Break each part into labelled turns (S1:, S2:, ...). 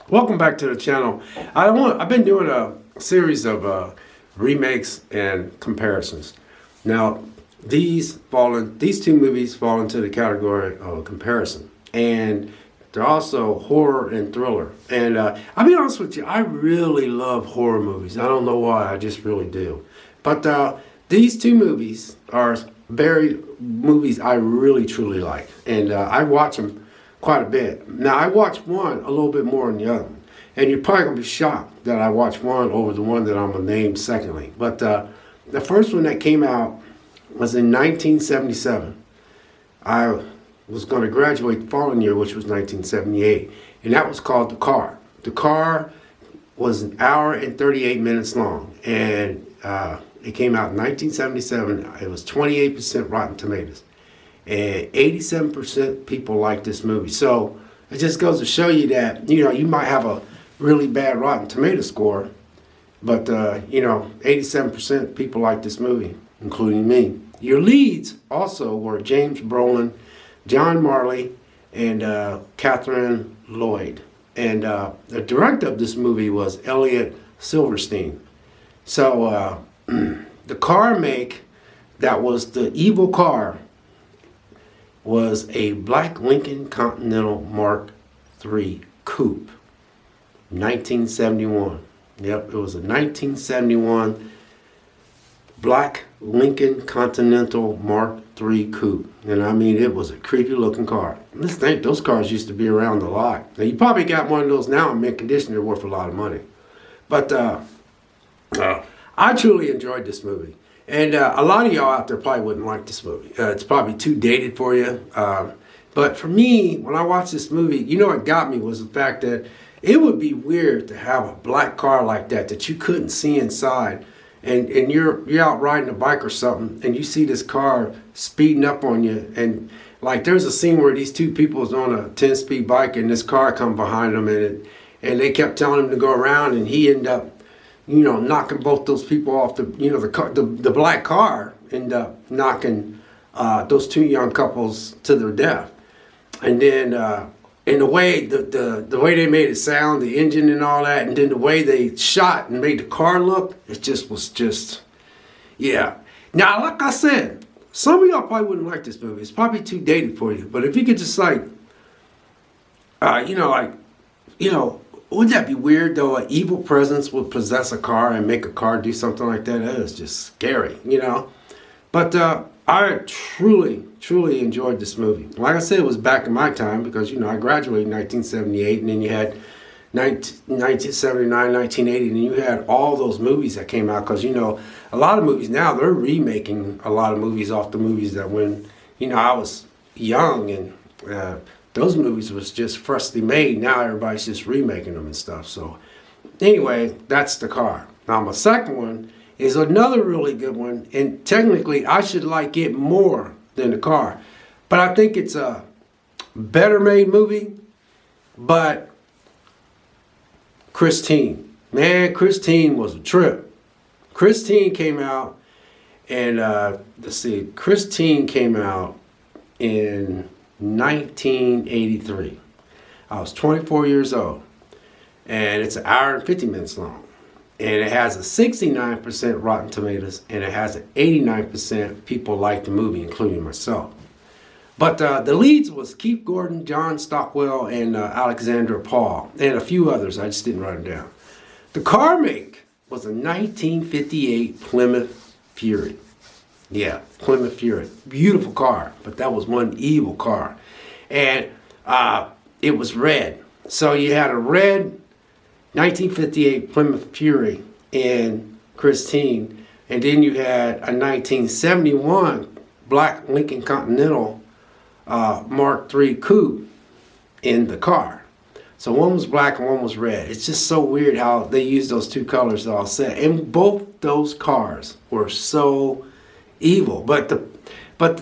S1: Welcome back to the channel. I've been doing a series of remakes and comparisons. Now, these two movies fall into the category of comparison, and they're also horror and thriller. And I'll be honest with you, I really love horror movies. I don't know why, I just really do. But these two movies are movies I really truly like, and I watch them quite a bit. Now, I watch one a little bit more than the other, and you're probably gonna be shocked that I watch one over the one that I'm gonna name secondly. But the first one that came out was in 1977. I was going to graduate the following year, which was 1978, and that was called The Car. The Car was an hour and 38 minutes long, and it came out in 1977. It was 28% Rotten Tomatoes, and 87% people like this movie. So it just goes to show you that, you might have a really bad Rotten Tomato score, but 87% people like this movie, including me. Your leads also were James Brolin, John Marley, and Catherine Lloyd. And the director of this movie was Elliot Silverstein. So the car make that was the evil car was a black Lincoln Continental Mark III Coupe, 1971. Yep, it was a 1971 black Lincoln Continental Mark III Coupe. And I mean, it was a creepy looking car. Let's think, those cars used to be around a lot. Now, you probably got one of those now in mint condition, they're worth a lot of money. But I truly enjoyed this movie. And a lot of y'all out there probably wouldn't like this movie. It's probably too dated for you. But for me, when I watched this movie, what got me was the fact that it would be weird to have a black car like that you couldn't see inside. And you're out riding a bike or something, and you see this car speeding up on you. And like there's a scene where these two people was on a 10-speed bike, and this car come behind them, and they kept telling him to go around, and he ended up knocking both those people off the black car ended up knocking those two young couples to their death. And then in the way the way they made it sound, the engine and all that, and then the way they shot and made the car look, it was just yeah. Now, like I said, some of y'all probably wouldn't like this movie. It's probably too dated for you. But if you could just wouldn't that be weird though? An evil presence would possess a car and make a car do something like that. That is just scary, But I truly, truly enjoyed this movie. Like I said, it was back in my time because, I graduated in 1978, and then you had 1979, 1980, and you had all those movies that came out because, a lot of movies now, they're remaking a lot of movies off the movies that when, I was young, and those movies was just freshly made. Now everybody's just remaking them and stuff. So anyway, that's The Car. Now my second one is another really good one, and technically I should like it more than The Car, but I think it's a better made movie. But Christine, man, Christine was a trip. Christine came out, and Christine came out in 1983. I was 24 years old, and it's an hour and 50 minutes long. And it has a 69% Rotten Tomatoes, and it has an 89% people like the movie, including myself. But the leads was Keith Gordon, John Stockwell, and Alexandra Paul, and a few others. I just didn't write them down. The car make was a 1958 Plymouth Fury. Yeah, Plymouth Fury. Beautiful car, but that was one evil car. And it was red. So you had a red 1958 Plymouth Fury in Christine, and then you had a 1971 black Lincoln Continental Mark III Coupe in The Car. So one was black and one was red. It's just so weird how they use those two colors all set. And both those cars were so evil. But the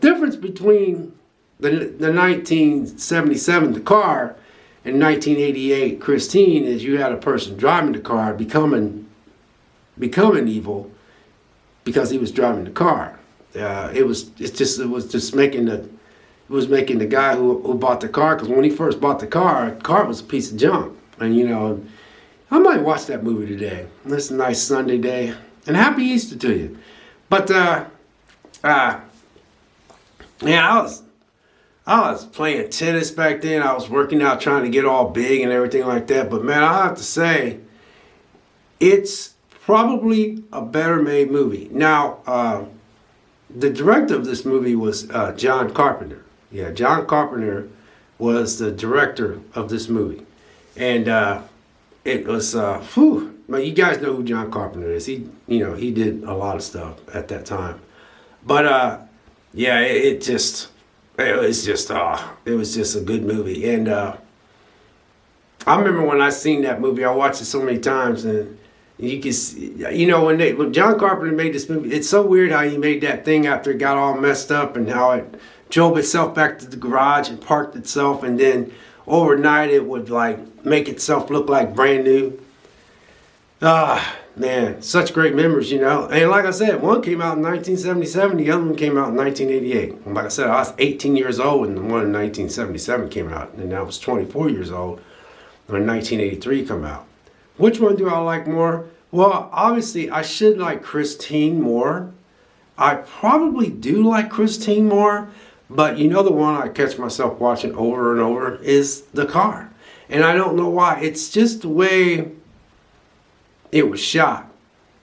S1: difference between the 1977 The Car in 1988 Christine is you had a person driving the car becoming evil because he was driving the car. It was making the guy who bought the car, because when he first bought the car was a piece of junk. And I might watch that movie today. It's a nice Sunday day. And happy Easter to you. But yeah, I was playing tennis back then. I was working out, trying to get all big and everything like that. But man, I have to say, it's probably a better made movie. Now, the director of this movie was John Carpenter. Yeah, John Carpenter was the director of this movie. And it was, well, you guys know who John Carpenter is. He did a lot of stuff at that time. But yeah, it was just a good movie. And I remember when I seen that movie, I watched it so many times, and you can see, when John Carpenter made this movie, it's so weird how he made that thing after it got all messed up, and how it drove itself back to the garage and parked itself, and then overnight it would like make itself look like brand new. Man, such great memories, And like I said, one came out in 1977, the other one came out in 1988. And like I said, I was 18 years old when the one in 1977 came out, and I was 24 years old when 1983 came out. Which one do I like more? Well, obviously, I should like Christine more. I probably do like Christine more, but the one I catch myself watching over and over is The Car. And I don't know why. It's just the way it was shot.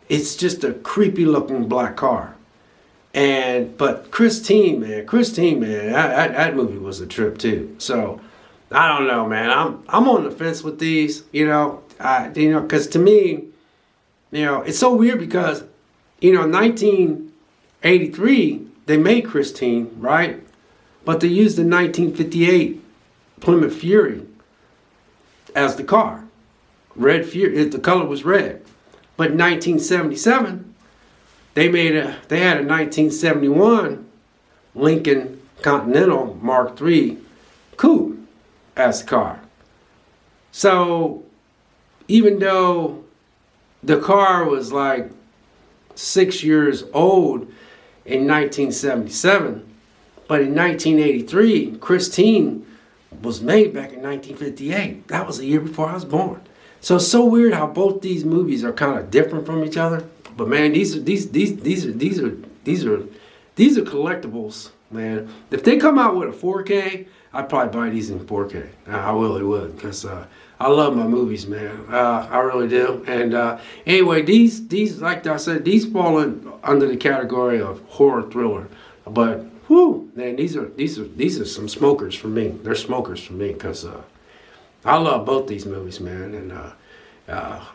S1: It's just a creepy looking black car. But Christine, man, that movie was a trip too. So I don't know, man. I'm on the fence with these, because to me, it's so weird because, 1983 they made Christine, right? But they used the 1958 Plymouth Fury as the car. Red Fury, the color was red. But in 1977, they had a 1971 Lincoln Continental Mark III coupe as the car. So even though the car was like 6 years old in 1977, but in 1983, Christine was made back in 1958. That was a year before I was born. So it's so weird how both these movies are kind of different from each other. But man, these are collectibles, man. If they come out with a 4K, I'd probably buy these in 4K. I really would, because I love my movies, man. I really do. And anyway, these like I said, these fall under the category of horror thriller. But whew, man, these are some smokers for me. They're smokers for me, because I love both these movies, man. And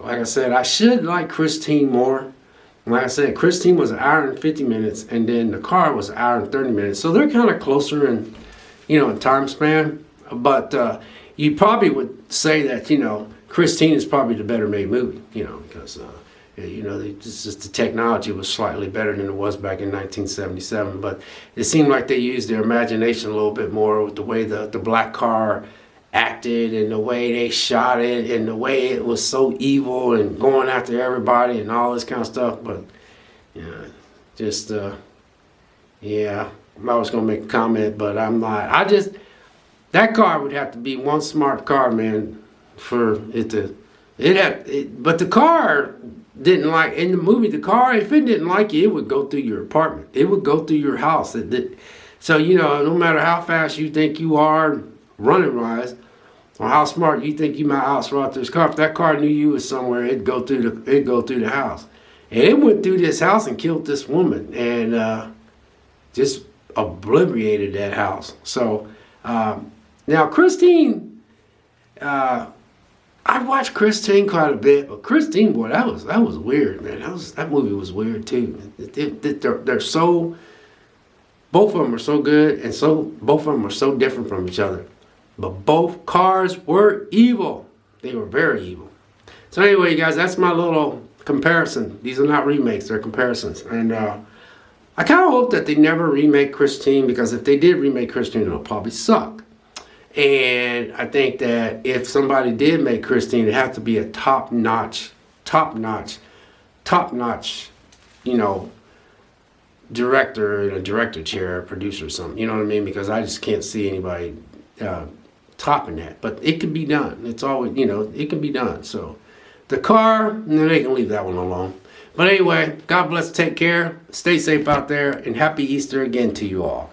S1: like I said, I should like Christine more. Like I said, Christine was 1 hour and 50 minutes, and then The Car was 1 hour and 30 minutes. So they're kind of closer in, in time span. But you probably would say that, Christine is probably the better made movie, because, it's just the technology was slightly better than it was back in 1977. But it seemed like they used their imagination a little bit more with the way the black car acted, and the way they shot it, and the way it was so evil and going after everybody and all this kind of stuff. But I was gonna make a comment, but I'm not. That car would have to be one smart car, man, for it to. But the car didn't like in the movie. The car, if it didn't like you, it would go through your apartment. It would go through your house. So no matter how fast you think you are running wise, or how smart you think you might outsmart this car, if that car knew you was somewhere, it'd go through the house. And it went through this house and killed this woman, and just obliterated that house. So now Christine, I watched Christine quite a bit, but Christine, boy, that was weird, man. That movie was weird too. They're so, both of them are so good, and both of them are so different from each other. But both cars were evil. They were very evil. So anyway, guys, that's my little comparison. These are not remakes, they're comparisons. And I kind of hope that they never remake Christine, because if they did remake Christine, it'll probably suck. And I think that if somebody did make Christine, it'd have to be a top-notch, director in a director chair, producer or something. You know what I mean? Because I just can't see anybody topping that, but it can be done. It's always, it can be done. So the car, no, they can leave that one alone. But anyway, God bless, take care, stay safe out there, and happy Easter again to you all.